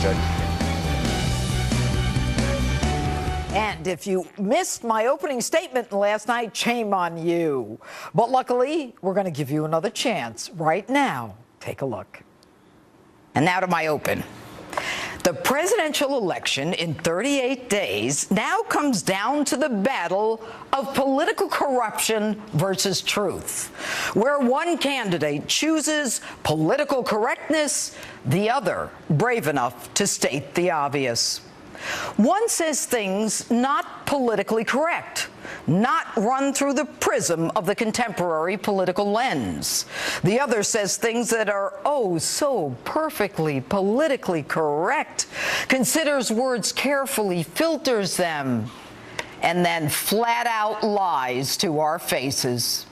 Judge. And if you missed my opening statement last night, shame on you. But luckily, we're going to give you another chance right now. Take a look. And now to my open. The presidential election in 38 days now comes down to the battle of political corruption versus truth, where one candidate chooses political correctness, the other brave enough to state the obvious. One says things not politically correct, not run through the prism of the contemporary political lens. The other says things that are, oh, so perfectly politically correct, considers words carefully, filters them, and then flat out lies to our faces.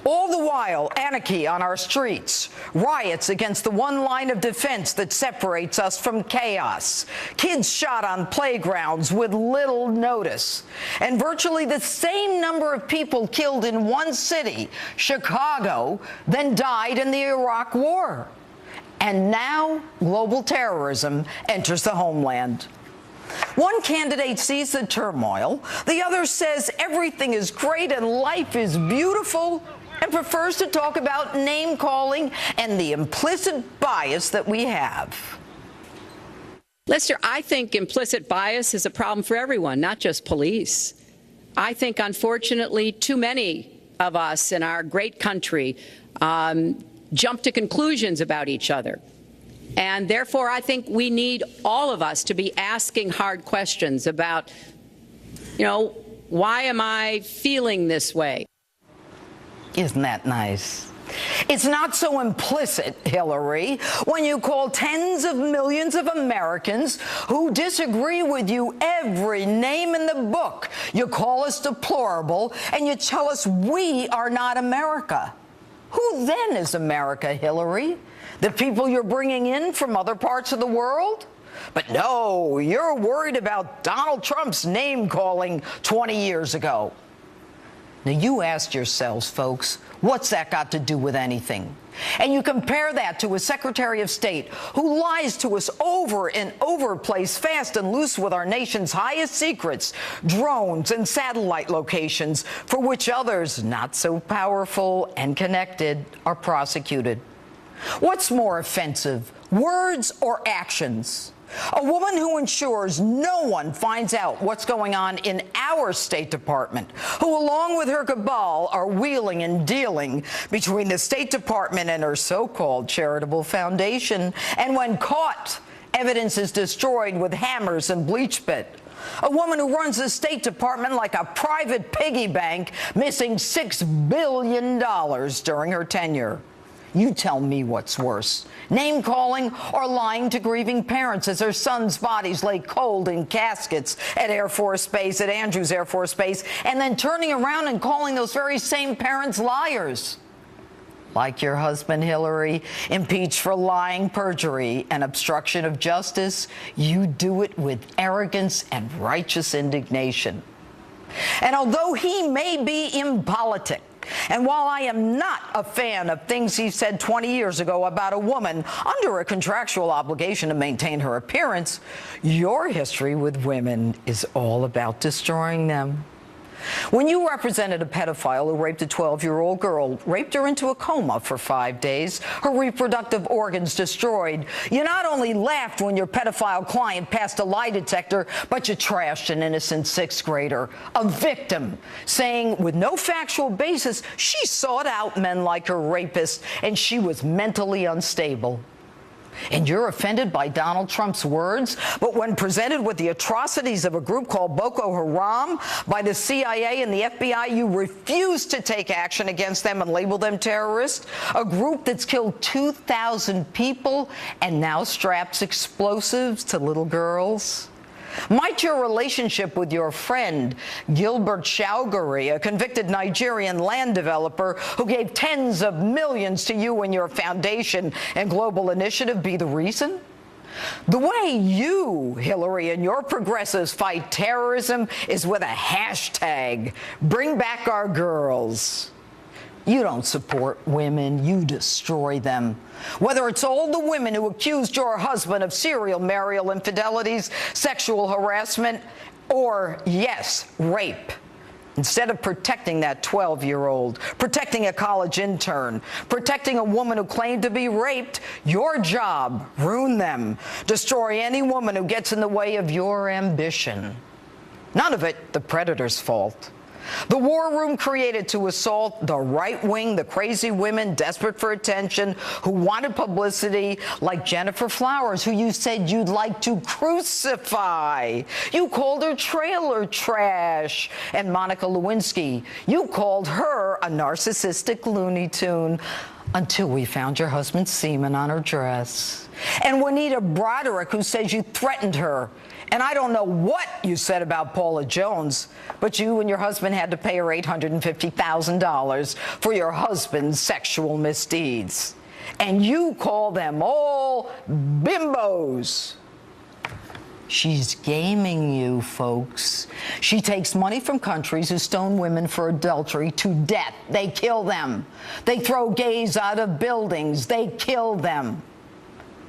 All the while, anarchy on our streets, riots against the one line of defense that separates us from chaos, kids shot on playgrounds with little notice, and virtually the same number of people killed in one city, Chicago, than died in the Iraq War. And now global terrorism enters the homeland. One candidate sees the turmoil, the other says everything is great and life is beautiful, and prefers to talk about name-calling and the implicit bias that we have. Lester, I think implicit bias is a problem for everyone, not just police. I think, unfortunately, too many of us in our great country jump to conclusions about each other. And therefore, I think we need all of us to be asking hard questions about, why am I feeling this way? Isn't that nice? It's not so implicit, Hillary, when you call tens of millions of Americans who disagree with you every name in the book. You call us deplorable, and you tell us we are not America. Who then is America, Hillary? The people you're bringing in from other parts of the world? But no, you're worried about Donald Trump's name-calling 20 years ago. Now, you asked yourselves, folks, what's that got to do with anything? And you compare that to a Secretary of State who lies to us over and over, plays fast and loose with our nation's highest secrets, drones and satellite locations, for which others, not so powerful and connected, are prosecuted. What's more offensive, words or actions? A woman who ensures no one finds out what's going on in our State Department, who, along with her cabal, are wheeling and dealing between the State Department and her so-called charitable foundation, and when caught, evidence is destroyed with hammers and bleach pit. A woman who runs the State Department like a private piggy bank, missing $6 billion during her tenure. You tell me what's worse, name-calling or lying to grieving parents as their sons' bodies lay cold in caskets at Air Force Base, at Andrews Air Force Base, and then turning around and calling those very same parents liars. Like your husband, Hillary, impeached for lying, perjury, and obstruction of justice, you do it with arrogance and righteous indignation. And although he may be impolitic, and while I am not a fan of things he said 20 years ago about a woman under a contractual obligation to maintain her appearance, your history with women is all about destroying them. When you represented a pedophile who raped a 12-year-old girl, raped her into a coma for 5 days, her reproductive organs destroyed, you not only laughed when your pedophile client passed a lie detector, but you trashed an innocent sixth grader, a victim, saying with no factual basis she sought out men like her rapist and she was mentally unstable. And you're offended by Donald Trump's words, but when presented with the atrocities of a group called Boko Haram by the CIA and the FBI, you refuse to take action against them and label them terrorists, a group that's killed 2,000 people and now straps explosives to little girls. Might your relationship with your friend, Gilbert Chaugary, a convicted Nigerian land developer who gave tens of millions to you and your foundation and global initiative, be the reason? The way you, Hillary, and your progressives fight terrorism is with a hashtag, Bring Back Our Girls. You don't support women, you destroy them. Whether it's all the women who accused your husband of serial marital infidelities, sexual harassment, or, yes, rape. Instead of protecting that 12-year-old, protecting a college intern, protecting a woman who claimed to be raped, your job, ruin them. Destroy any woman who gets in the way of your ambition. None of it the predator's fault. The war room created to assault the right wing, the crazy women desperate for attention, who wanted publicity, like Jennifer Flowers, who you said you'd like to crucify. You called her trailer trash. And Monica Lewinsky, you called her a narcissistic Looney Tune, until we found your husband's semen on her dress. And Juanita Broderick, who says you threatened her. And I don't know what you said about Paula Jones, but you and your husband had to pay her $850,000 for your husband's sexual misdeeds. And you call them all bimbos. She's gaming you, folks. She takes money from countries who stone women for adultery to death. They kill them. They throw gays out of buildings. They kill them.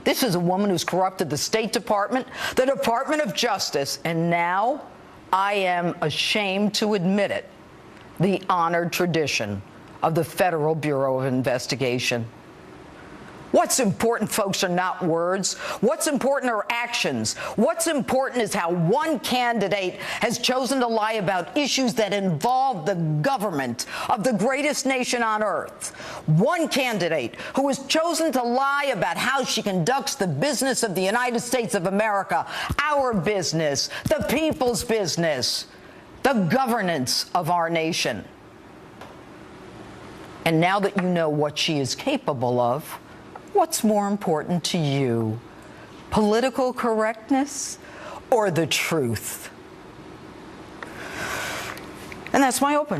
This is a woman who's corrupted the State Department, the Department of Justice, and now, I am ashamed to admit it, the honored tradition of the Federal Bureau of Investigation. What's important, folks, are not words. What's important are actions. What's important is how one candidate has chosen to lie about issues that involve the government of the greatest nation on earth. One candidate who has chosen to lie about how she conducts the business of the United States of America, our business, the people's business, the governance of our nation. And now that you know what she is capable of, what's more important to you, political correctness or the truth? And that's my open.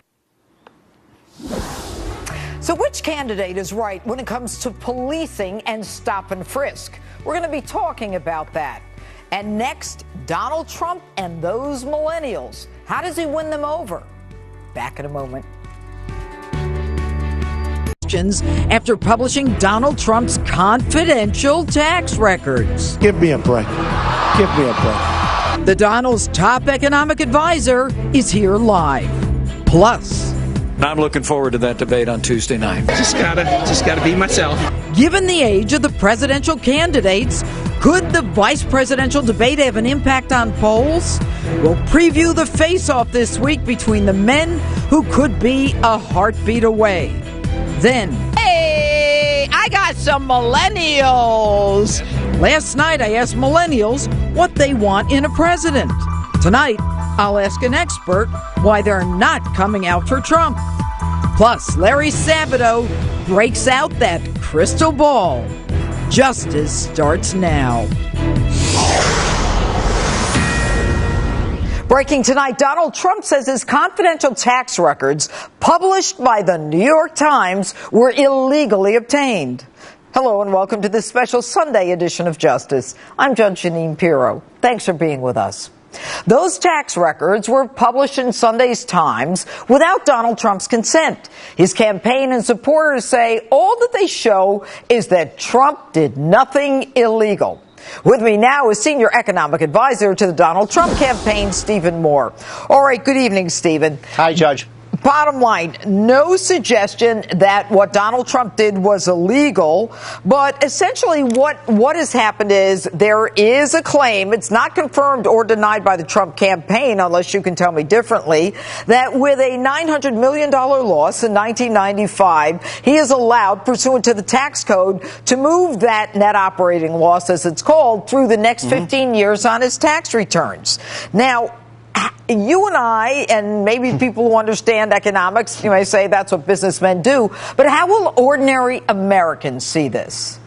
So which candidate is right when it comes to policing and stop and frisk? We're going to be talking about that. And next, Donald Trump and those millennials. How does he win them over? Back in a moment. After publishing Donald Trump's confidential tax records. Give me a break. Give me a break. The Donald's top economic advisor is here live. Plus, I'm looking forward to that debate on Tuesday night. Just gotta be myself. Given the age of the presidential candidates, could the vice presidential debate have an impact on polls? We'll preview the face-off this week between the men who could be a heartbeat away. Then, hey, I got some millennials. Last night, I asked millennials what they want in a president. Tonight, I'll ask an expert why they're not coming out for Trump. Plus, Larry Sabato breaks out that crystal ball. Justice starts now. Breaking tonight, Donald Trump says his confidential tax records published by the New York Times were illegally obtained. Hello and welcome to this special Sunday edition of Justice. I'm Judge Jeanine Pirro. Thanks for being with us. Those tax records were published in Sunday's Times without Donald Trump's consent. His campaign and supporters say all that they show is that Trump did nothing illegal. With me now is Senior Economic Advisor to the Donald Trump campaign, Stephen Moore. All right, good evening, Stephen. Hi, Judge. Bottom line, no suggestion that what Donald Trump did was illegal, but essentially what has happened is there is a claim, it's not confirmed or denied by the Trump campaign, unless you can tell me differently, that with a $900 million loss in 1995, he is allowed, pursuant to the tax code, to move that net operating loss, as it's called, through the next 15 years on his tax returns. Now, you and I, and maybe people who understand economics, you may say that's what businessmen do, but how will ordinary Americans see this?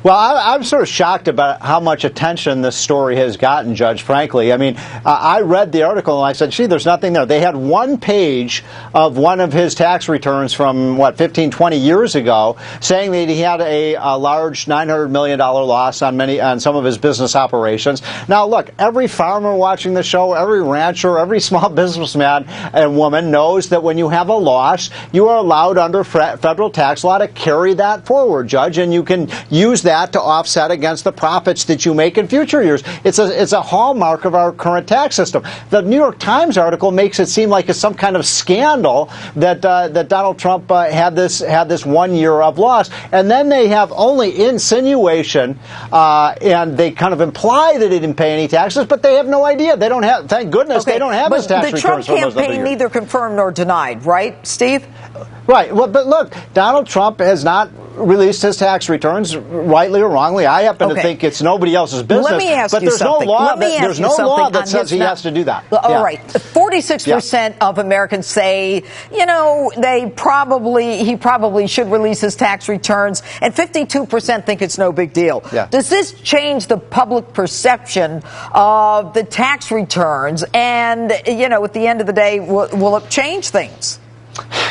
Well, I'm sort of shocked about how much attention this story has gotten, Judge, frankly. I mean, I read the article and I said, gee, there's nothing there. They had one page of one of his tax returns from, 15, 20 years ago, saying that he had a large $900 million loss on some of his business operations. Now, look, every farmer watching the show, every rancher, every small businessman and woman knows that when you have a loss, you are allowed under federal tax law to carry that forward, Judge, and you can use that to offset against the profits that you make in future years. It's a hallmark of our current tax system. The New York Times article makes it seem like it's some kind of scandal that Donald Trump had this 1 year of loss, and then they have only insinuation, and they kind of imply that he didn't pay any taxes, but they have no idea. They don't have. Thank goodness they don't have his tax returns. The Trump campaign neither confirmed nor denied, right, Steve? Right. Well, but look, Donald Trump has not released his tax returns, rightly or wrongly. I happen to think it's nobody else's business. Let me ask but you there's something. no law. There's no law that says he has to do that. All right. 46% of Americans say, he probably should release his tax returns, and 52% think it's no big deal. Yeah. Does this change the public perception of the tax returns? And, at the end of the day, will it change things?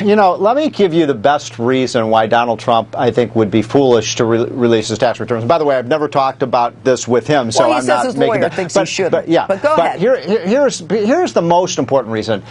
Let me give you the best reason why Donald Trump, I think, would be foolish to release his tax returns. By the way, I've never talked about this with him, so I'm not making that. Thinks he should. But go ahead. Here's the most important reason.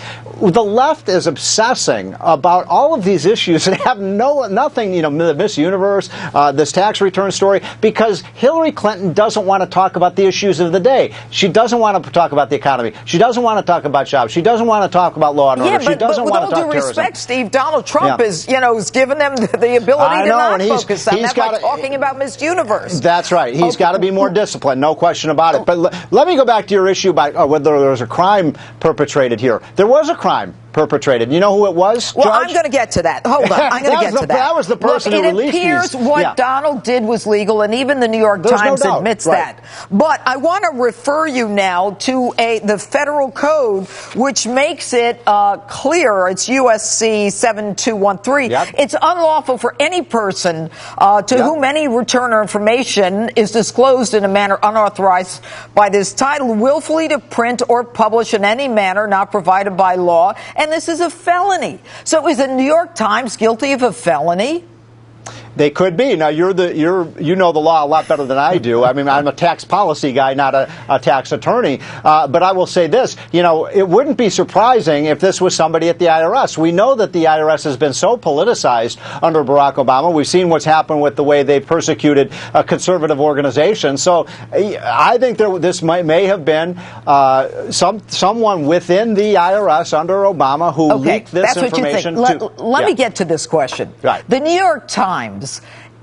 The left is obsessing about all of these issues that have nothing, the Miss Universe, this tax return story, because Hillary Clinton doesn't want to talk about the issues of the day. She doesn't want to talk about the economy. She doesn't want to talk about jobs. She doesn't want to talk about law and order. She doesn't want to talk terrorism. Steve, Donald Trump is given them the ability to not focus on that by talking about Miss Universe. That's right. He's got to be more disciplined, no question about it. But let me go back to your issue about whether there was a crime perpetrated here. There was a crime perpetrated. You know who it was, Well, Judge? I'm going to get to that. Hold on. I'm going to get to that. That was the person who released these. It appears what Donald did was legal, and even the New York Times admits that. But I want to refer you now to the federal code, which makes it clear. It's USC 7213. Yep. It's unlawful for any person to whom any return or information is disclosed in a manner unauthorized by this title, willfully to print or publish in any manner not provided by law. And this is a felony. So is the New York Times guilty of a felony? They could be. Now, you know the law a lot better than I do. I mean, I'm a tax policy guy, not a tax attorney. But I will say this, it wouldn't be surprising if this was somebody at the IRS. We know that the IRS has been so politicized under Barack Obama. We've seen what's happened with the way they persecuted conservative organizations. So I think this may have been someone within the IRS under Obama who leaked this information. Let me get to this question. Right. The New York Times,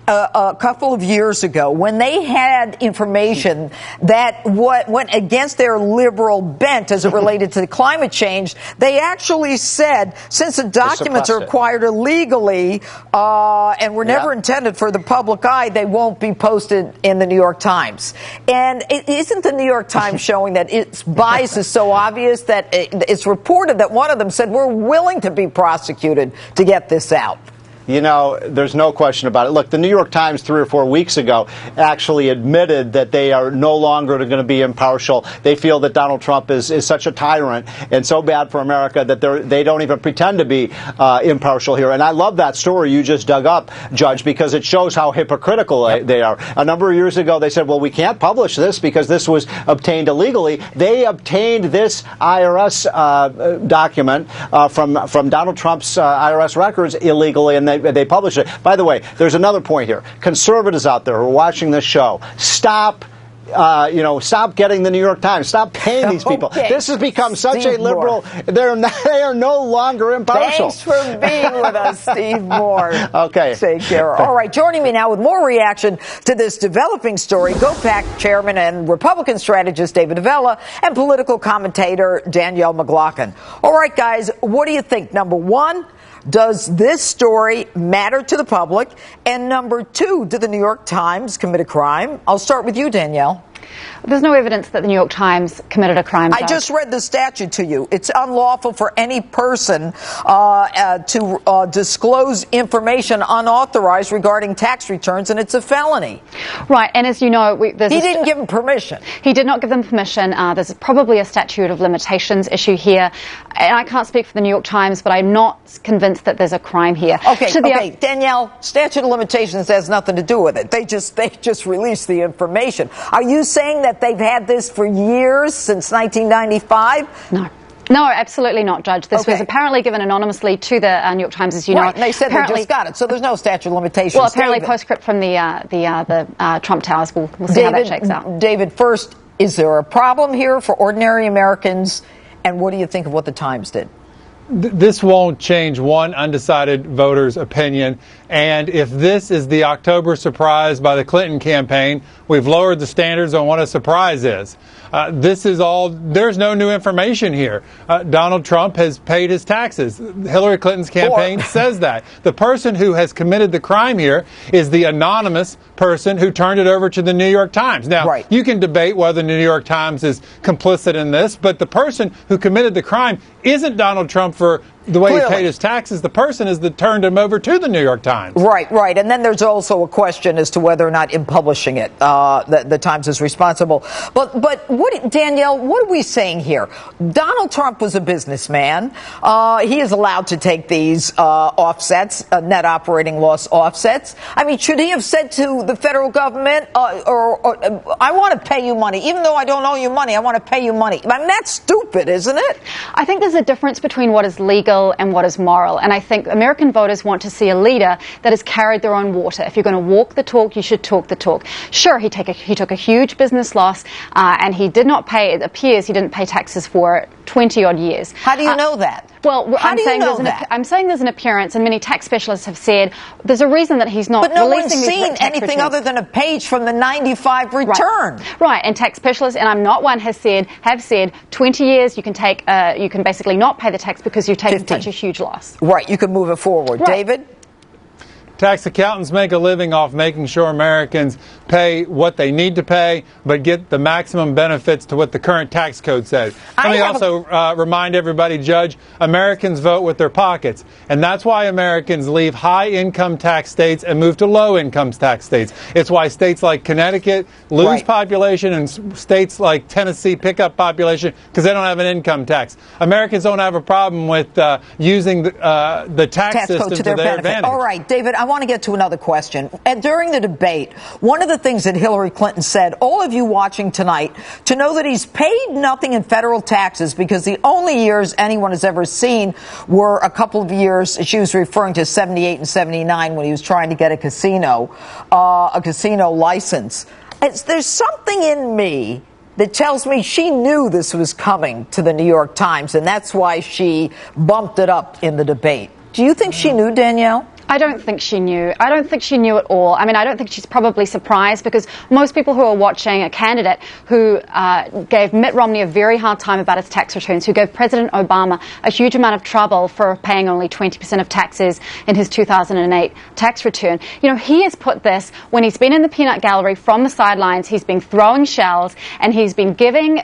a couple of years ago, when they had information that went against their liberal bent as it related to climate change, they actually said, since the documents are acquired illegally and were never intended for the public eye, they won't be posted in the New York Times. And isn't the New York Times showing that its bias is so obvious that it's reported that one of them said, we're willing to be prosecuted to get this out? There's no question about it. Look, the New York Times 3 or 4 weeks ago actually admitted that they are no longer going to be impartial. They feel that Donald Trump is such a tyrant and so bad for America that they don't even pretend to be impartial here. And I love that story you just dug up, Judge, because it shows how hypocritical they are. A number of years ago, they said, well, we can't publish this because this was obtained illegally. They obtained this IRS document from Donald Trump's IRS records illegally, and they publish it. By the way, there's another point here. Conservatives out there who are watching this show, stop getting the New York Times. Stop paying these people. This has become such a liberal. They are no longer impartial. Thanks for being with us, Steve Moore. Okay. Take care. All right. Joining me now with more reaction to this developing story, GOPAC chairman and Republican strategist David Avella and political commentator Danielle McLaughlin. All right, guys, what do you think? Number one, does this story matter to the public? And number two, did the New York Times commit a crime? I'll start with you, Danielle. There's no evidence that the New York Times committed a crime. I just read the statute to you. It's unlawful for any person to disclose information unauthorized regarding tax returns, and it's a felony. Right, and as you know, he didn't give them permission. He did not give them permission. There's probably a statute of limitations issue here. And I can't speak for the New York Times, but I'm not convinced that there's a crime here. Okay, Danielle, statute of limitations has nothing to do with it. They just released the information. Are you saying that they've had this for years, since 1995? No, absolutely not, Judge. This was apparently given anonymously to the New York Times, as you know. Right, and they said they just got it, so there's no statute of limitations. Well, apparently postscript from the Trump Towers. We'll see how that shakes out. David, first, is there a problem here for ordinary Americans, and what do you think of what the Times did? This won't change one undecided voter's opinion. And if this is the October surprise by the Clinton campaign, we've lowered the standards on what a surprise is. This is all, there's no new information here. Donald Trump has paid his taxes. Hillary Clinton's campaign says that. The person who has committed the crime here is the anonymous person who turned it over to the New York Times. Now, you can debate whether the New York Times is complicit in this, but the person who committed the crime isn't Donald Trump for the way he paid his taxes. The person is that turned him over to the New York Times. Right. And then there's also a question as to whether or not in publishing it, the Times is responsible. But Danielle, what are we saying here? Donald Trump was a businessman. He is allowed to take these offsets, net operating loss offsets. I mean, should he have said to the federal government, I want to pay you money, even though I don't owe you money, I want to pay you money? I mean, that's stupid, isn't it? I think there's a difference between what is legal and what is moral. And I think American voters want to see a leader that has carried their own water. If you're going to walk the talk, you should talk the talk. Sure, he took a huge business loss, and he did not pay, it appears he didn't pay taxes for 20-odd years. How do you know that? Well, I'm saying there's an appearance, and many tax specialists have said there's a reason that he's not releasing these tax returns. But no one's seen anything other than a page from the 95 return. Right, and tax specialists, and I'm not one, have said 20 years you can basically not pay the tax because you've taken such a huge loss. Right, you can move it forward. Right. David? Tax accountants make a living off making sure Americans pay what they need to pay, but get the maximum benefits to what the current tax code says. Let me also remind everybody, Judge, Americans vote with their pockets. And that's why Americans leave high-income tax states and move to low-income tax states. It's why states like Connecticut lose population and states like Tennessee pick up population because they don't have an income tax. Americans don't have a problem with using the tax system to their advantage. All right, David, I want to get to another question. And during the debate, one of the things that Hillary Clinton said, all of you watching tonight, to know that he's paid nothing in federal taxes because the only years anyone has ever seen were a couple of years, she was referring to 78 and 79 when he was trying to get a casino license. There's something in me that tells me she knew this was coming to the New York Times, and that's why she bumped it up in the debate. Do you think she knew, Danielle? I don't think she knew. I don't think she knew at all. I mean, I don't think she's probably surprised because most people who are watching a candidate who gave Mitt Romney a very hard time about his tax returns, who gave President Obama a huge amount of trouble for paying only 20% of taxes in his 2008 tax return. You know, he has put this, when he's been in the peanut gallery from the sidelines, he's been throwing shells and he's been giving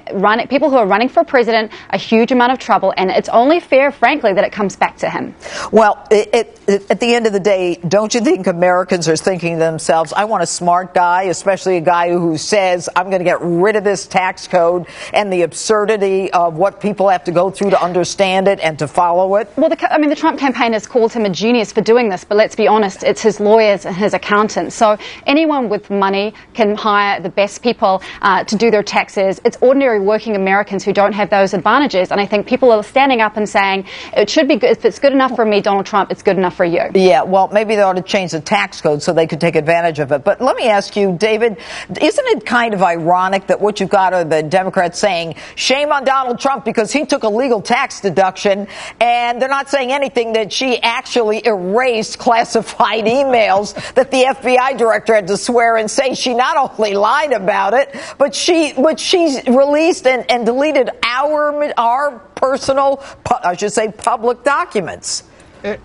people who are running for president a huge amount of trouble, and it's only fair, frankly, that it comes back to him. Well, at the end of the day, don't you think Americans are thinking to themselves, I want a smart guy, especially a guy who says, I'm going to get rid of this tax code and the absurdity of what people have to go through to understand it and to follow it? Well, the Trump campaign has called him a genius for doing this, but let's be honest, it's his lawyers and his accountants. So anyone with money can hire the best people to do their taxes. It's ordinary working Americans who don't have those advantages, and I think people are standing up and saying, it should be good. If it's good enough for me, Donald Trump, it's good enough for you. Yeah, well, maybe they ought to change the tax code so they could take advantage of it. But let me ask you, David, isn't it kind of ironic that what you've got are the Democrats saying, shame on Donald Trump because he took a legal tax deduction, and they're not saying anything that she actually erased classified emails that the FBI director had to swear and say she not only lied about it, but she released and deleted our personal, I should say, public documents.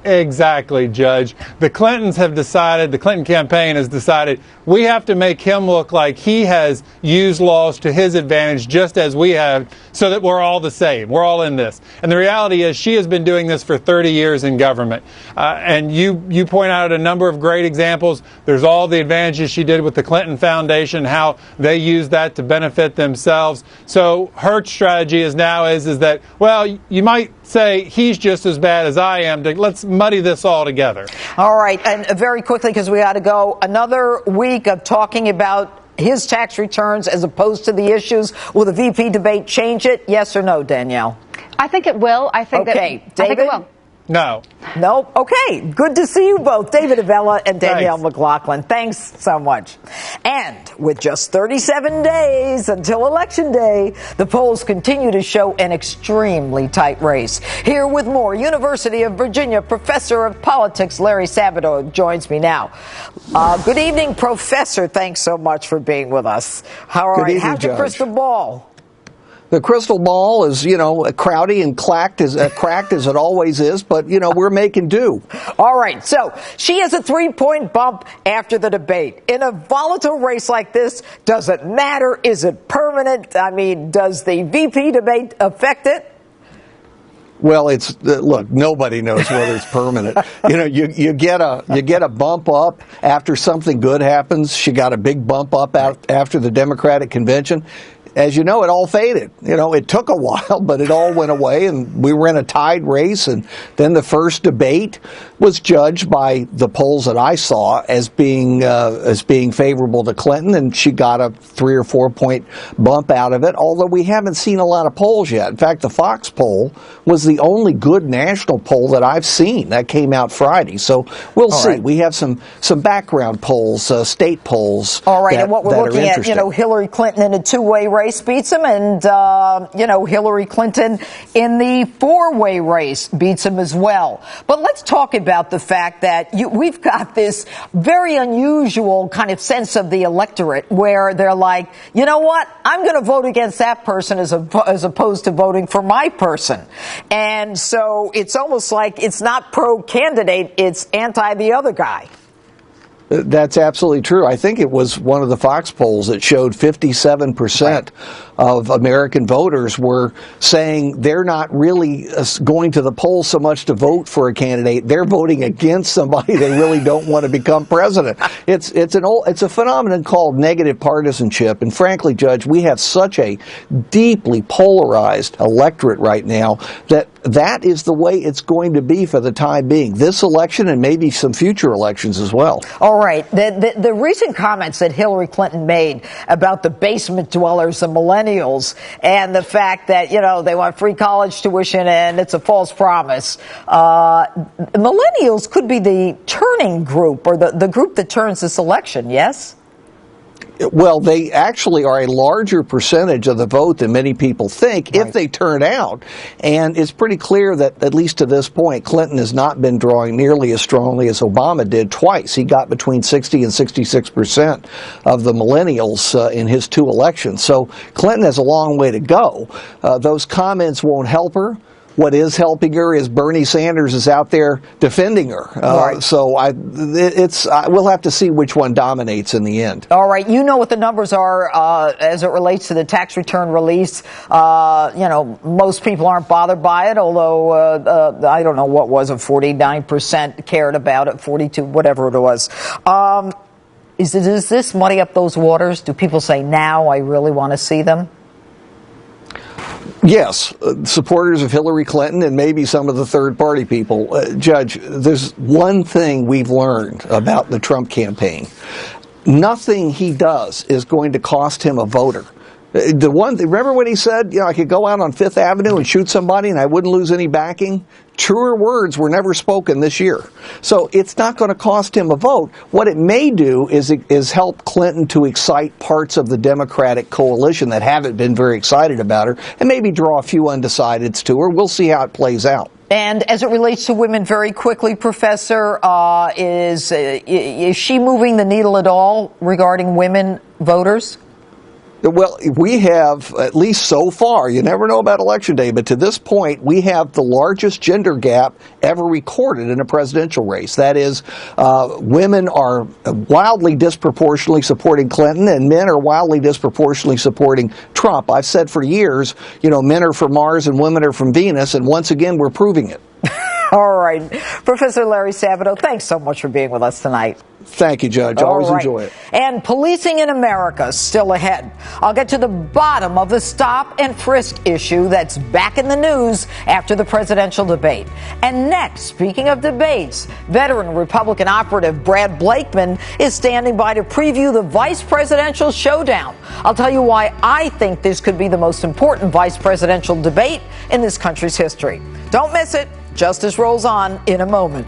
Exactly, Judge. The Clintons have decided, the Clinton campaign has decided, we have to make him look like he has used laws to his advantage just as we have, so that we're all the same. We're all in this. And the reality is she has been doing this for 30 years in government. And you point out a number of great examples. There's all the advantages she did with the Clinton Foundation, how they used that to benefit themselves. So her strategy is now is that, well, you might say he's just as bad as I am. Let's muddy this all together. All right. And very quickly, because we got to go, another week of talking about his tax returns as opposed to the issues. Will the VP debate change it? Yes or no, Danielle? I think it will. I think okay. I think it will. No. No? Okay. Good to see you both, David Avella and Danielle McLaughlin. Thanks so much. And with just 37 days until Election Day, the polls continue to show an extremely tight race. Here with more, University of Virginia professor of politics Larry Sabato joins me now. Good evening, Professor. Thanks so much for being with us. How's the crystal ball? The crystal ball is, crowdy and cracked as it always is, but, we're making do. All right. So she has a 3-point bump after the debate. In a volatile race like this, does it matter? Is it permanent? I mean, does the VP debate affect it? Well, look, nobody knows whether it's permanent. You get a bump up after something good happens. She got a big bump up after the Democratic convention. As you know, it all faded. It took a while, but it all went away, and we were in a tied race. And then the first debate was judged by the polls that I saw as being favorable to Clinton, and she got a 3 or 4 point bump out of it. Although we haven't seen a lot of polls yet. In fact, the Fox poll was the only good national poll that I've seen. That came out Friday, so we'll see. Right. We have some background polls, state polls. All right, and what we're looking at, Hillary Clinton in a two-way race beats him, and Hillary Clinton in the 4-way race beats him as well. But let's talk about the fact that we've got this very unusual kind of sense of the electorate where they're like, you know what, I'm going to vote against that person as opposed to voting for my person. And so it's almost like it's not pro-candidate, it's anti the other guy. That's absolutely true. I think it was one of the Fox polls that showed 57% of American voters were saying they're not really going to the polls so much to vote for a candidate. They're voting against somebody they really don't want to become president. It's a phenomenon called negative partisanship. And frankly, Judge, we have such a deeply polarized electorate right now that is the way it's going to be for the time being. This election and maybe some future elections as well. All right. The recent comments that Hillary Clinton made about the basement dwellers, the millennials, and the fact that, they want free college tuition and it's a false promise. Millennials could be the turning group or the group that turns this election, yes? Well, they actually are a larger percentage of the vote than many people think if they turn out. And it's pretty clear that, at least to this point, Clinton has not been drawing nearly as strongly as Obama did twice. He got between 60 and 66% of the millennials in his 2 elections. So Clinton has a long way to go. Those comments won't help her. What is helping her is Bernie Sanders is out there defending her. So we'll have to see which one dominates in the end. All right. You know what the numbers are as it relates to the tax return release. Most people aren't bothered by it, although I don't know what was it, 49% cared about it, 42, whatever it was. Does this muddy up those waters? Do people say, now I really want to see them? Yes, supporters of Hillary Clinton and maybe some of the third-party people. Judge, there's one thing we've learned about the Trump campaign. Nothing he does is going to cost him a voter. Remember when he said, I could go out on Fifth Avenue and shoot somebody and I wouldn't lose any backing? Truer words were never spoken this year. So it's not going to cost him a vote. What it may do is help Clinton to excite parts of the Democratic coalition that haven't been very excited about her and maybe draw a few undecideds to her. We'll see how it plays out. And as it relates to women, very quickly, Professor, is she moving the needle at all regarding women voters? Well, we have, at least so far, you never know about Election Day, but to this point, we have the largest gender gap ever recorded in a presidential race. That is, women are wildly disproportionately supporting Clinton, and men are wildly disproportionately supporting Trump. I've said for years, men are from Mars and women are from Venus, and once again, we're proving it. All right. Professor Larry Sabato, thanks so much for being with us tonight. Thank you, Judge. Always enjoy it. And policing in America still ahead. I'll get to the bottom of the stop and frisk issue that's back in the news after the presidential debate. And next, speaking of debates, veteran Republican operative Brad Blakeman is standing by to preview the vice presidential showdown. I'll tell you why I think this could be the most important vice presidential debate in this country's history. Don't miss it. Justice rolls on in a moment.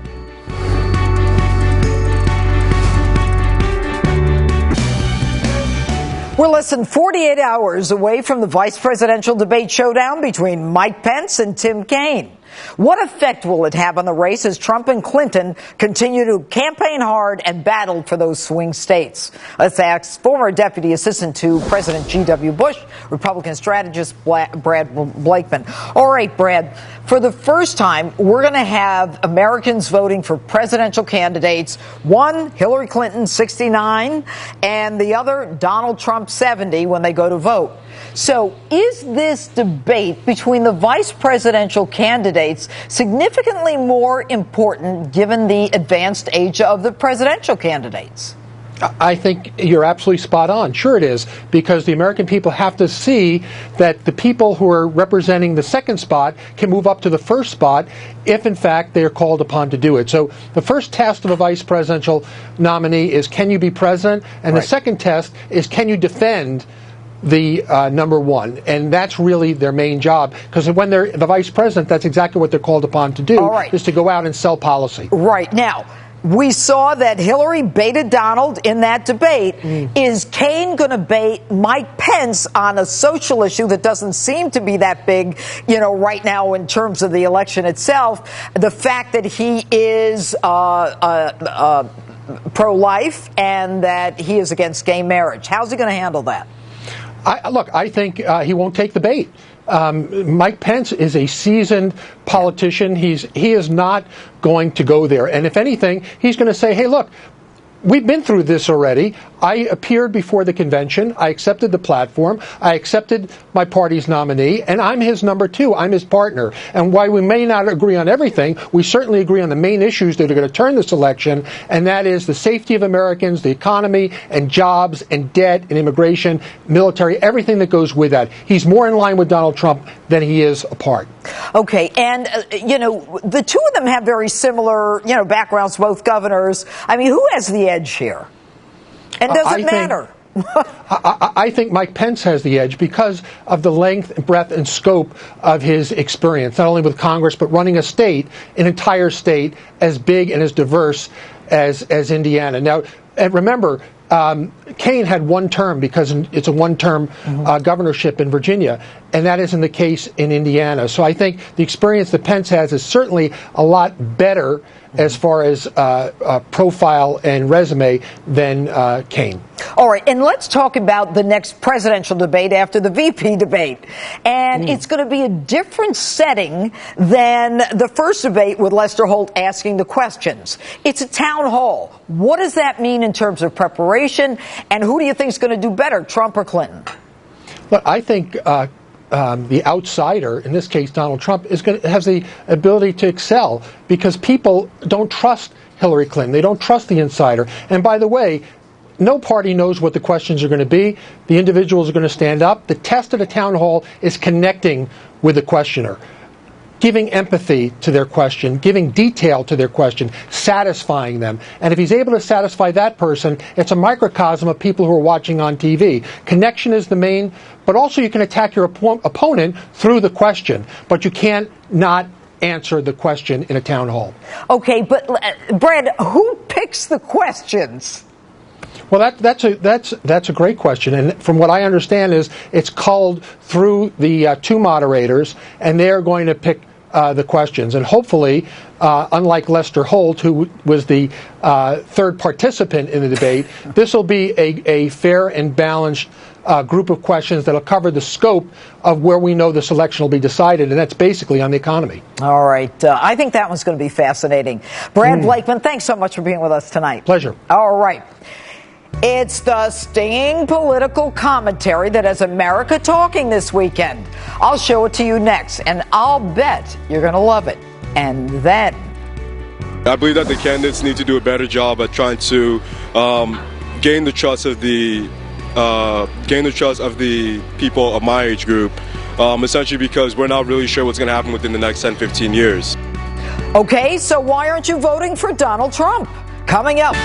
We're less than 48 hours away from the vice presidential debate showdown between Mike Pence and Tim Kaine. What effect will it have on the race as Trump and Clinton continue to campaign hard and battle for those swing states? Let's ask former Deputy Assistant to President G.W. Bush, Republican strategist Brad Blakeman. All right, Brad, for the first time, we're going to have Americans voting for presidential candidates. One, Hillary Clinton, 69, and the other, Donald Trump, 70, when they go to vote. So is this debate between the vice presidential candidates significantly more important given the advanced age of the presidential candidates? I think you're absolutely spot on. Sure it is, because the American people have to see that the people who are representing the second spot can move up to the first spot if, in fact, they are called upon to do it. So the first test of a vice presidential nominee is, can you be president? And the second test is, can you defend the number one? And that's really their main job, because when they're the vice president, that's exactly what they're called upon to do, is to go out and sell policy. Right. Now, we saw that Hillary baited Donald in that debate. Is Kaine going to bait Mike Pence on a social issue that doesn't seem to be that big, right now in terms of the election itself? The fact that he is pro-life and that he is against gay marriage. How's he going to handle that? I think he won't take the bait. Mike Pence is a seasoned politician. He is not going to go there. And if anything, he's going to say, hey, look, we've been through this already. I appeared before the convention. I accepted the platform. I accepted my party's nominee, and I'm his number two. I'm his partner. And while we may not agree on everything, we certainly agree on the main issues that are going to turn this election, and that is the safety of Americans, the economy, and jobs, and debt, and immigration, military, everything that goes with that. He's more in line with Donald Trump than he is apart. Okay, and, the two of them have very similar, backgrounds, both governors. I mean, who has the edge here? And does it matter? I think Mike Pence has the edge because of the length, breadth, and scope of his experience, not only with Congress, but running a state, an entire state, as big and as diverse as Indiana. Now, and remember, Kaine had one term because it's a one-term governorship in Virginia, and that isn't the case in Indiana. So I think the experience that Pence has is certainly a lot better as far as profile and resume than Kaine. All right, and let's talk about the next presidential debate after the VP debate. And it's going to be a different setting than the first debate with Lester Holt asking the questions. It's a town hall. What does that mean in terms of preparation? And who do you think is going to do better, Trump or Clinton? Well, I think the outsider, in this case Donald Trump, has the ability to excel because people don't trust Hillary Clinton. They don't trust the insider. And by the way, no party knows what the questions are going to be. The individuals are going to stand up. The test at a town hall is connecting with the questioner, giving empathy to their question, giving detail to their question, satisfying them. And if he's able to satisfy that person, it's a microcosm of people who are watching on TV. Connection is the main, but also you can attack your opponent through the question, but you can't not answer the question in a town hall. Okay, but Brad, who picks the questions? Well, that's a great question, and from what I understand is it's called through the two moderators, and they're going to pick the questions, and hopefully, unlike Lester Holt, who was the third participant in the debate, this will be a fair and balanced group of questions that will cover the scope of where we know this election will be decided, and that's basically on the economy. All right. I think that one's going to be fascinating. Brad Blakeman, thanks so much for being with us tonight. Pleasure. All right. It's the stinging political commentary that has America talking this weekend. I'll show it to you next, and I'll bet you're going to love it. And then I believe that the candidates need to do a better job at trying to gain the trust of the people of my age group, essentially because we're not really sure what's going to happen within the next 10, 15 years. Okay, so why aren't you voting for Donald Trump? Coming up.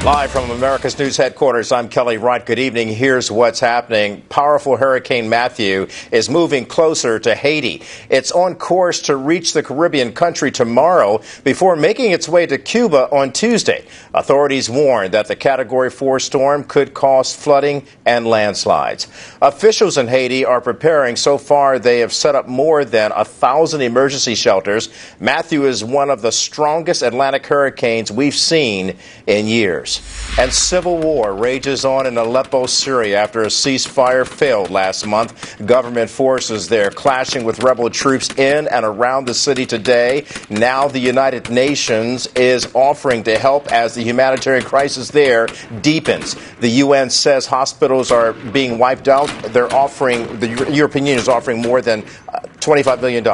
Live from America's News Headquarters, I'm Kelly Wright. Good evening. Here's what's happening. Powerful Hurricane Matthew is moving closer to Haiti. It's on course to reach the Caribbean country tomorrow before making its way to Cuba on Tuesday. Authorities warn that the Category 4 storm could cause flooding and landslides. Officials in Haiti are preparing. So far, they have set up more than 1,000 emergency shelters. Matthew is one of the strongest Atlantic hurricanes we've seen in years. And civil war rages on in Aleppo, Syria, after a ceasefire failed last month. Government forces there clashing with rebel troops in and around the city today. Now the United Nations is offering to help as the humanitarian crisis there deepens. The UN says hospitals are being wiped out. The European Union is offering more than $25 million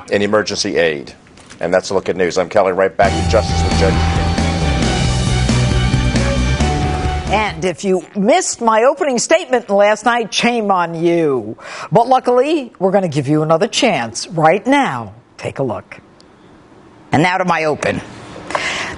in emergency aid. And that's a look at news. I'm Kelly Wright, back to Justice with Judge. And if you missed my opening statement last night, shame on you. But luckily, we're going to give you another chance right now. Take a look. And now to my open.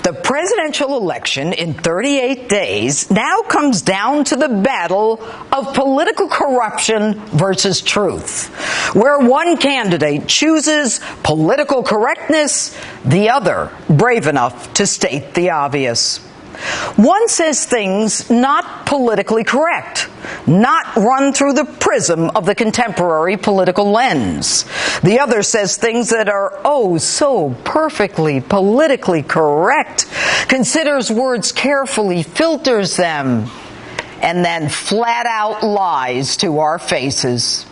The presidential election in 38 days now comes down to the battle of political corruption versus truth, where one candidate chooses political correctness, the other brave enough to state the obvious. One says things not politically correct, not run through the prism of the contemporary political lens. The other says things that are oh so perfectly politically correct, considers words carefully, filters them, and then flat out lies to our faces.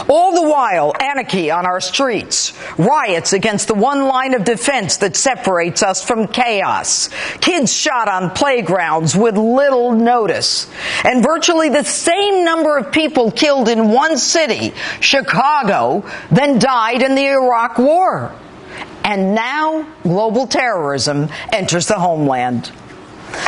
All the while, anarchy on our streets, riots against the one line of defense that separates us from chaos, kids shot on playgrounds with little notice, and virtually the same number of people killed in one city, Chicago, than died in the Iraq War. And now global terrorism enters the homeland.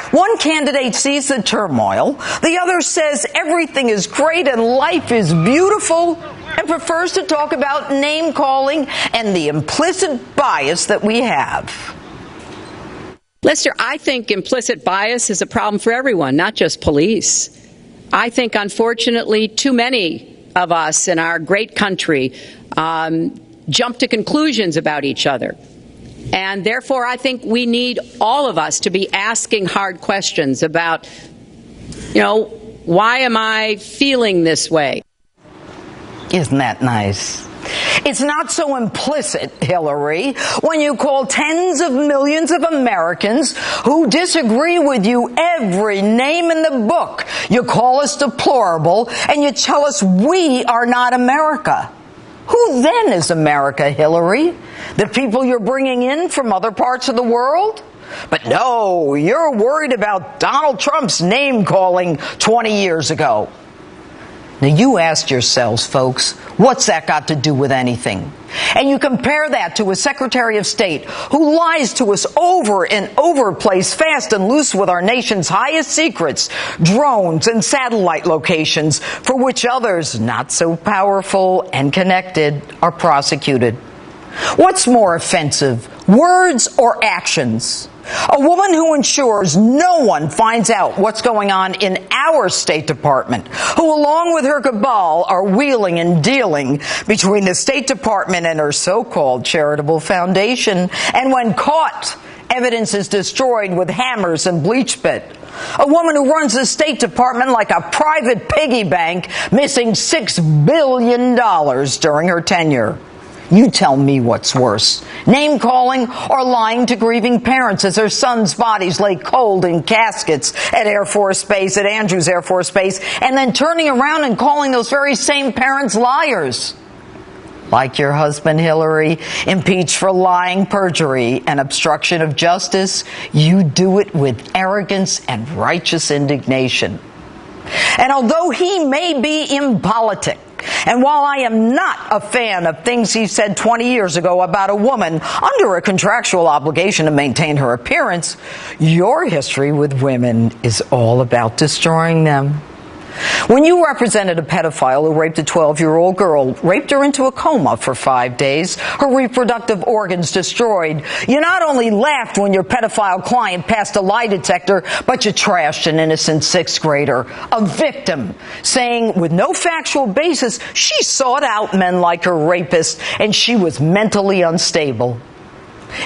One candidate sees the turmoil, the other says everything is great and life is beautiful, and prefers to talk about name-calling and the implicit bias that we have. Lester, I think implicit bias is a problem for everyone, not just police. I think, unfortunately, too many of us in our great country jump to conclusions about each other. And therefore, I think we need all of us to be asking hard questions about, why am I feeling this way? Isn't that nice? It's not so implicit, Hillary, when you call tens of millions of Americans who disagree with you every name in the book. You call us deplorable, and you tell us we are not America. Who then is America, Hillary? The people you're bringing in from other parts of the world? But no, you're worried about Donald Trump's name-calling 20 years ago. Now, you asked yourselves, folks, what's that got to do with anything? And you compare that to a Secretary of State who lies to us over and over, plays fast and loose with our nation's highest secrets, drones and satellite locations, for which others, not so powerful and connected, are prosecuted. What's more offensive, words or actions? A woman who ensures no one finds out what's going on in our State Department, who along with her cabal are wheeling and dealing between the State Department and her so-called charitable foundation, and when caught, evidence is destroyed with hammers and bleach bit. A woman who runs the State Department like a private piggy bank, missing $6 billion during her tenure. You tell me what's worse, name-calling or lying to grieving parents as their sons' bodies lay cold in caskets at Air Force Base, at Andrews Air Force Base, and then turning around and calling those very same parents liars. Like your husband, Hillary, impeached for lying, perjury, and obstruction of justice, you do it with arrogance and righteous indignation. And although he may be impolitic, and while I am not a fan of things he said 20 years ago about a woman under a contractual obligation to maintain her appearance, your history with women is all about destroying them. When you represented a pedophile who raped a 12-year-old girl, raped her into a coma for 5 days, her reproductive organs destroyed, you not only laughed when your pedophile client passed a lie detector, but you trashed an innocent sixth grader, a victim, saying with no factual basis she sought out men like her rapist and she was mentally unstable.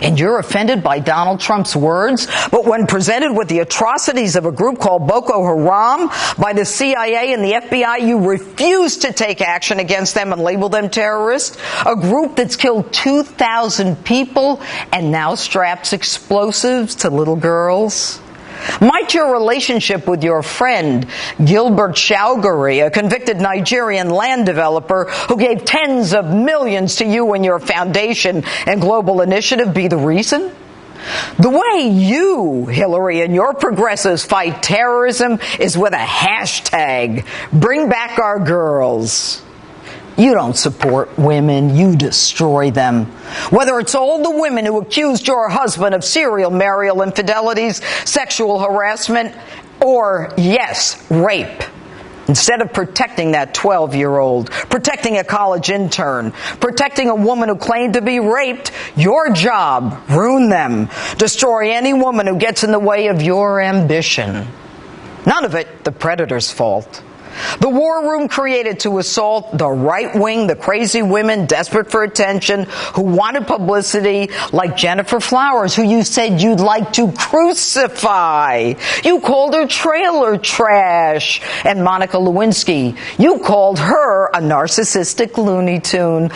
And you're offended by Donald Trump's words, but when presented with the atrocities of a group called Boko Haram by the CIA and the FBI, you refuse to take action against them and label them terrorists, a group that's killed 2,000 people and now straps explosives to little girls. Might your relationship with your friend, Gilbert Chaugary, a convicted Nigerian land developer who gave tens of millions to you and your foundation and global initiative, be the reason? The way you, Hillary, and your progressives fight terrorism is with a hashtag, Bring Back Our Girls. You don't support women, you destroy them. Whether it's all the women who accused your husband of serial marital infidelities, sexual harassment, or, yes, rape. Instead of protecting that 12-year-old, protecting a college intern, protecting a woman who claimed to be raped, your job, ruin them. Destroy any woman who gets in the way of your ambition. None of it the predator's fault. The war room created to assault the right wing, the crazy women desperate for attention, who wanted publicity, like Jennifer Flowers, who you said you'd like to crucify. You called her trailer trash. And Monica Lewinsky, you called her a narcissistic Looney Tune.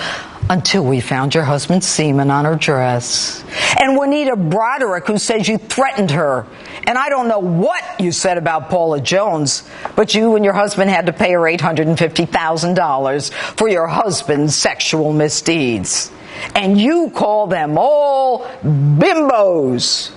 Until we found your husband's semen on her dress. And Juanita Broderick, who says you threatened her. And I don't know what you said about Paula Jones, but you and your husband had to pay her $850,000 for your husband's sexual misdeeds. And you call them all bimbos.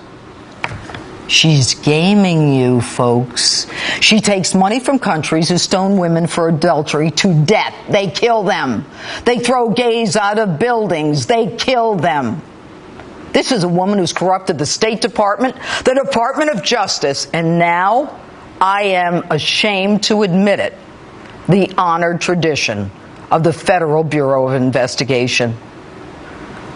She's gaming you, folks. She takes money from countries who stone women for adultery to death. They kill them. They throw gays out of buildings. They kill them. This is a woman who's corrupted the State Department, the Department of Justice, and now, I am ashamed to admit it, the honored tradition of the Federal Bureau of Investigation.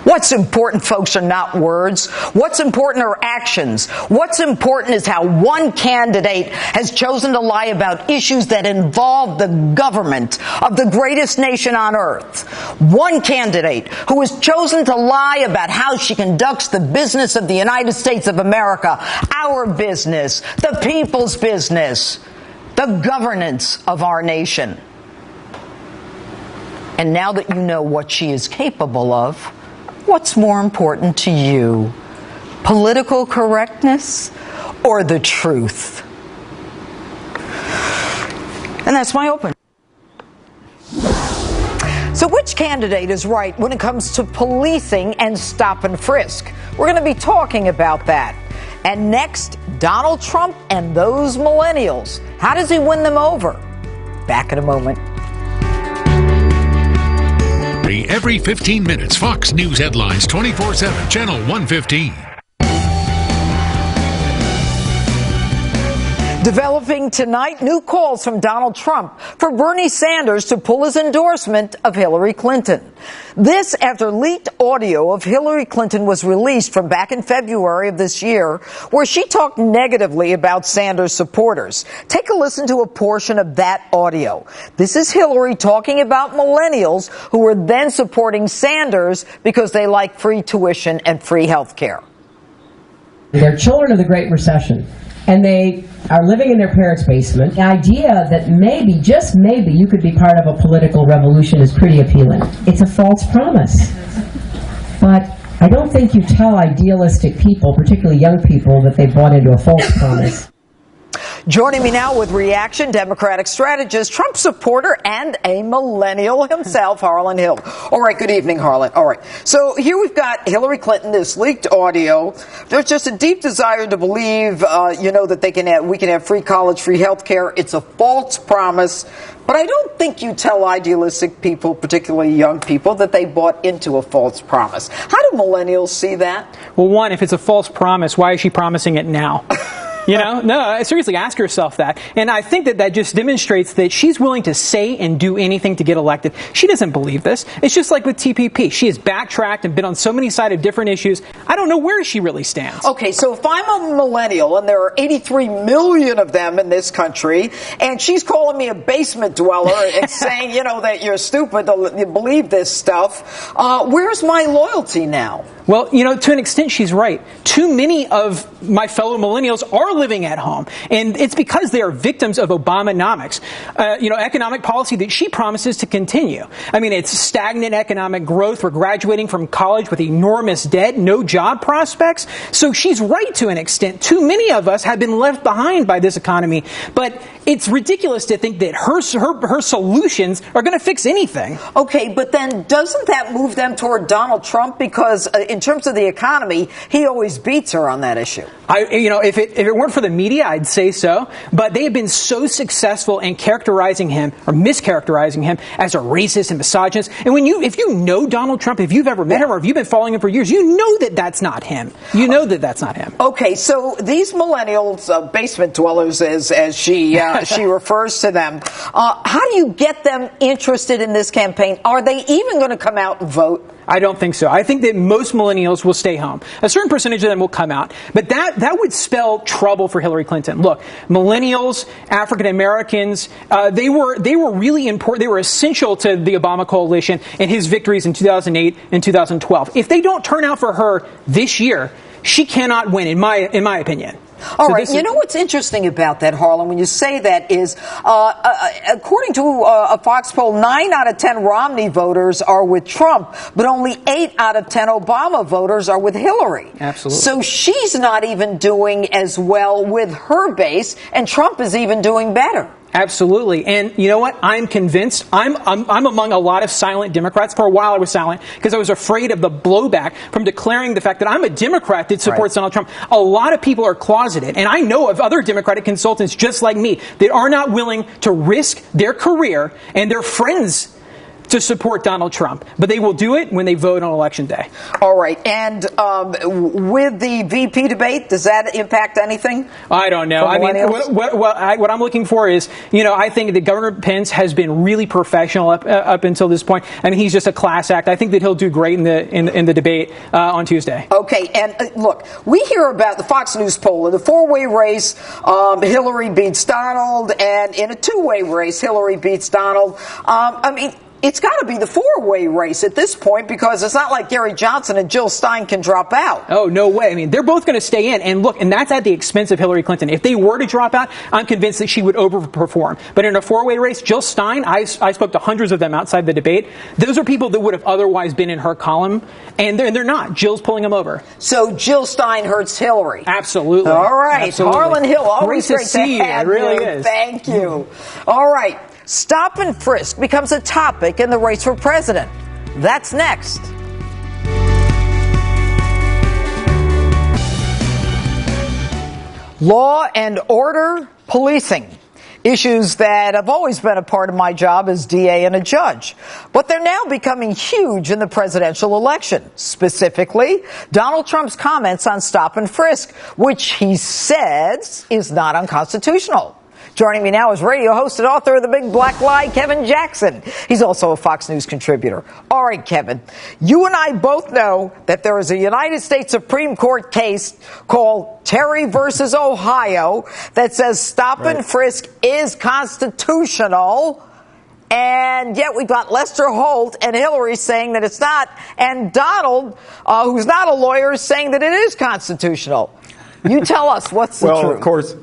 What's important, folks, are not words. What's important are actions. What's important is how one candidate has chosen to lie about issues that involve the government of the greatest nation on earth. One candidate who has chosen to lie about how she conducts the business of the United States of America, our business, the people's business, the governance of our nation. And now that you know what she is capable of, what's more important to you, political correctness or the truth? And that's my open. So which candidate is right when it comes to policing and stop and frisk? We're going to be talking about that. And next, Donald Trump and those millennials. How does he win them over? Back in a moment. Every 15 minutes, Fox News headlines 24/7, Channel 115. Developing tonight, new calls from Donald Trump for Bernie Sanders to pull his endorsement of Hillary Clinton. This after leaked audio of Hillary Clinton was released from back in February of this year, where she talked negatively about Sanders supporters. Take a listen to a portion of that audio. This is Hillary talking about millennials who were then supporting Sanders because they like free tuition and free health care. They're children of the Great Recession. and they are living in their parents' basement. The idea that maybe, just maybe, you could be part of a political revolution is pretty appealing. It's a false promise. But I don't think you tell idealistic people, particularly young people, that they bought into a false promise. Joining me now with reaction, Democratic strategist, Trump supporter, and a millennial himself, Harlan Hill. All right, good evening, Harlan. All right, so here we've got Hillary Clinton, this leaked audio. There's just a deep desire to believe, that we can have free college, free health care. It's a false promise. But I don't think you tell idealistic people, particularly young people, that they bought into a false promise. How do millennials see that? Well, one, if it's a false promise, why is she promising it now? No, seriously, ask yourself that. And I think that just demonstrates that she's willing to say and do anything to get elected. She doesn't believe this. It's just like with TPP. She has backtracked and been on so many sides of different issues. I don't know where she really stands. Okay, so if I'm a millennial, and there are 83 million of them in this country, and she's calling me a basement dweller and saying, that you're stupid to believe this stuff, where's my loyalty now? Well, to an extent, she's right. Too many of my fellow millennials are living at home, and it's because they are victims of Obamanomics, economic policy that she promises to continue. I mean, it's stagnant economic growth. We're graduating from college with enormous debt, no job prospects. So she's right to an extent. Too many of us have been left behind by this economy, but it's ridiculous to think that her solutions are going to fix anything. Okay, but then doesn't that move them toward Donald Trump? Because in terms of the economy, he always beats her on that issue. If it weren't for the media, I'd say so. But they have been so successful in characterizing him or mischaracterizing him as a racist and misogynist. And if you know Donald Trump, if you've ever met him or if you've been following him for years, you know that that's not him. You know that that's not him. Okay, so these millennials, basement dwellers, as she refers to them, how do you get them interested in this campaign? Are they even going to come out and vote? I don't think so. I think that most millennials will stay home. A certain percentage of them will come out, but that would spell trouble for Hillary Clinton. Look, millennials, African Americans, they were really important. They were essential to the Obama coalition and his victories in 2008 and 2012. If they don't turn out for her this year, she cannot win, in my opinion. All right. You know what's interesting about that, Harlan, when you say that is, according to a Fox poll, 9 out of 10 Romney voters are with Trump, but only 8 out of 10 Obama voters are with Hillary. Absolutely. So she's not even doing as well with her base, and Trump is even doing better. Absolutely. And you know what? I'm convinced. I'm among a lot of silent Democrats. For a while I was silent because I was afraid of the blowback from declaring the fact that I'm a Democrat that supports Donald Trump. A lot of people are closeted. And I know of other Democratic consultants just like me that are not willing to risk their career and their friends to support Donald Trump. But they will do it when they vote on Election Day. All right. And with the VP debate, does that impact anything? I don't know. I mean, what I'm looking for is, I think that Governor Pence has been really professional up until this point. I mean, he's just a class act. I think that he'll do great in the debate on Tuesday. Okay. And look, we hear about the Fox News poll in the four-way race. Hillary beats Donald, and in a two-way race, Hillary beats Donald. It's got to be the four-way race at this point because it's not like Gary Johnson and Jill Stein can drop out. Oh, no way. I mean, they're both going to stay in. And look, and that's at the expense of Hillary Clinton. If they were to drop out, I'm convinced that she would overperform. But in a four-way race, Jill Stein, I spoke to hundreds of them outside the debate. Those are people that would have otherwise been in her column, and they're not. Jill's pulling them over. So Jill Stein hurts Hillary. Absolutely. All right. Absolutely. Harlan Hill, always great to see you. have It really you. is. Thank you. All right. Stop and frisk becomes a topic in the race for president. That's next. Law and order policing. Issues that have always been a part of my job as DA and a judge. But they're now becoming huge in the presidential election. Specifically, Donald Trump's comments on stop and frisk, which he says is not unconstitutional. Joining me now is radio host and author of The Big Black Lie, Kevin Jackson. He's also a Fox News contributor. All right, Kevin, you and I both know that there is a United States Supreme Court case called Terry versus Ohio that says stop and frisk is constitutional. And yet we've got Lester Holt and Hillary saying that it's not. And Donald, who's not a lawyer, is saying that it is constitutional. You tell us what's the truth. Well, of course.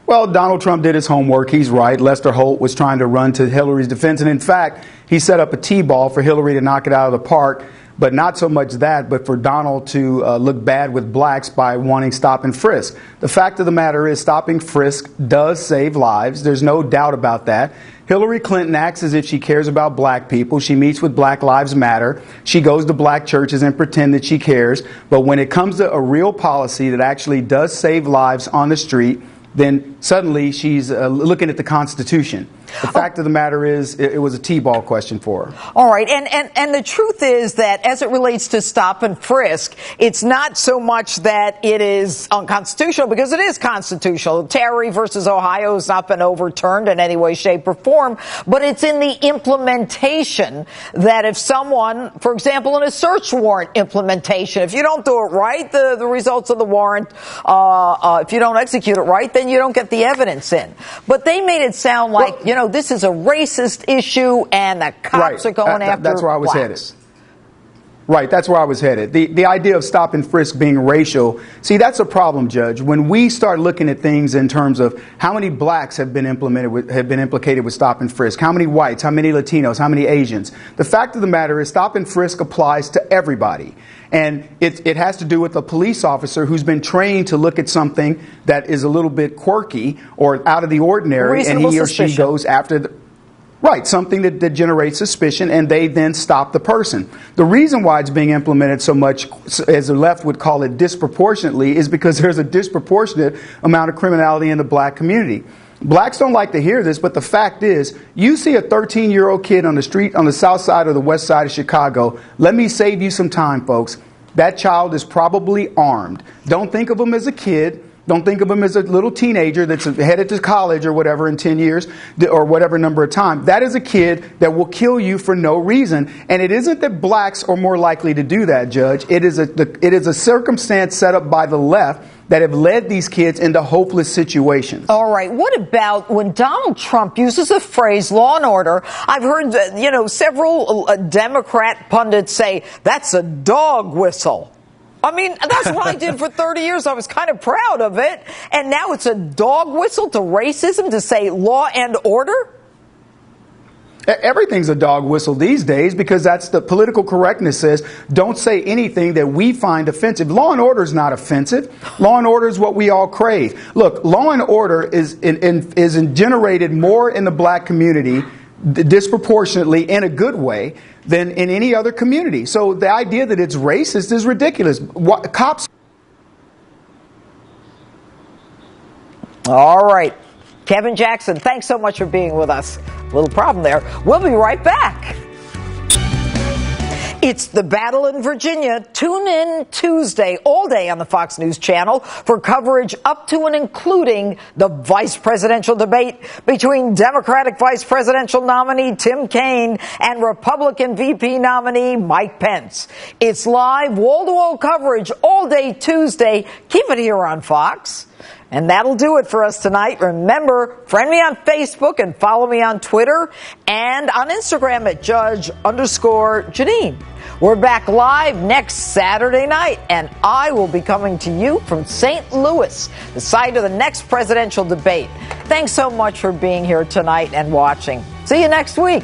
Well, Donald Trump did his homework. He's right. Lester Holt was trying to run to Hillary's defense. And in fact, he set up a T-ball for Hillary to knock it out of the park. But not so much that, but for Donald to look bad with blacks by wanting stop and frisk. The fact of the matter is stopping frisk does save lives. There's no doubt about that. Hillary Clinton acts as if she cares about black people. She meets with Black Lives Matter. She goes to black churches and pretend that she cares. But when it comes to a real policy that actually does save lives on the street, then suddenly she's looking at the Constitution. The fact of the matter is, it was a T-ball question for her. All right, and the truth is that as it relates to stop and frisk, it's not so much that it is unconstitutional, because it is constitutional. Terry versus Ohio has not been overturned in any way, shape, or form, but it's in the implementation that if someone, for example, in a search warrant implementation, if you don't do it right, the results of the warrant, if you don't execute it right, then you don't get the evidence in. But they made it sound like, this is a racist issue and the cops are going after That's where I was blacks. headed. Right, that's where I was headed. The idea of stop and frisk being racial, see, that's a problem, Judge. When we start looking at things in terms of how many blacks have been implicated with stop and frisk, how many whites, how many Latinos, how many Asians, the fact of the matter is stop and frisk applies to everybody. And it has to do with a police officer who's been trained to look at something that is a little bit quirky or out of the ordinary, and he or she goes after something that generates suspicion, and they then stop the person. The reason why it's being implemented so much, as the left would call it disproportionately, is because there's a disproportionate amount of criminality in the black community. Blacks don't like to hear this, but the fact is, you see a 13-year-old kid on the street on the south side or the west side of Chicago, let me save you some time, folks. That child is probably armed. Don't think of him as a kid. Don't think of him as a little teenager that's headed to college or whatever in 10 years or whatever number of time. That is a kid that will kill you for no reason. And it isn't that blacks are more likely to do that, Judge. It is a circumstance set up by the left that have led these kids into hopeless situations. All right. What about when Donald Trump uses the phrase law and order? I've heard, several Democrat pundits say that's a dog whistle. I mean, that's what I did for 30 years. I was kind of proud of it. And now it's a dog whistle to racism to say law and order? Everything's a dog whistle these days, because that's the political correctness says don't say anything that we find offensive. Law and order is not offensive. Law and order is what we all crave. Look, law and order is generated more in the black community disproportionately in a good way than in any other community. So the idea that it's racist is ridiculous. Cops. All right. Kevin Jackson, thanks so much for being with us. Little problem there. We'll be right back. It's the battle in Virginia. Tune in Tuesday, all day on the Fox News Channel for coverage up to and including the vice presidential debate between Democratic vice presidential nominee Tim Kaine and Republican VP nominee Mike Pence. It's live, wall-to-wall coverage all day Tuesday. Keep it here on Fox. And that'll do it for us tonight. Remember, friend me on Facebook and follow me on Twitter and on Instagram at Judge_Jeanine. We're back live next Saturday night, and I will be coming to you from St. Louis, the site of the next presidential debate. Thanks so much for being here tonight and watching. See you next week.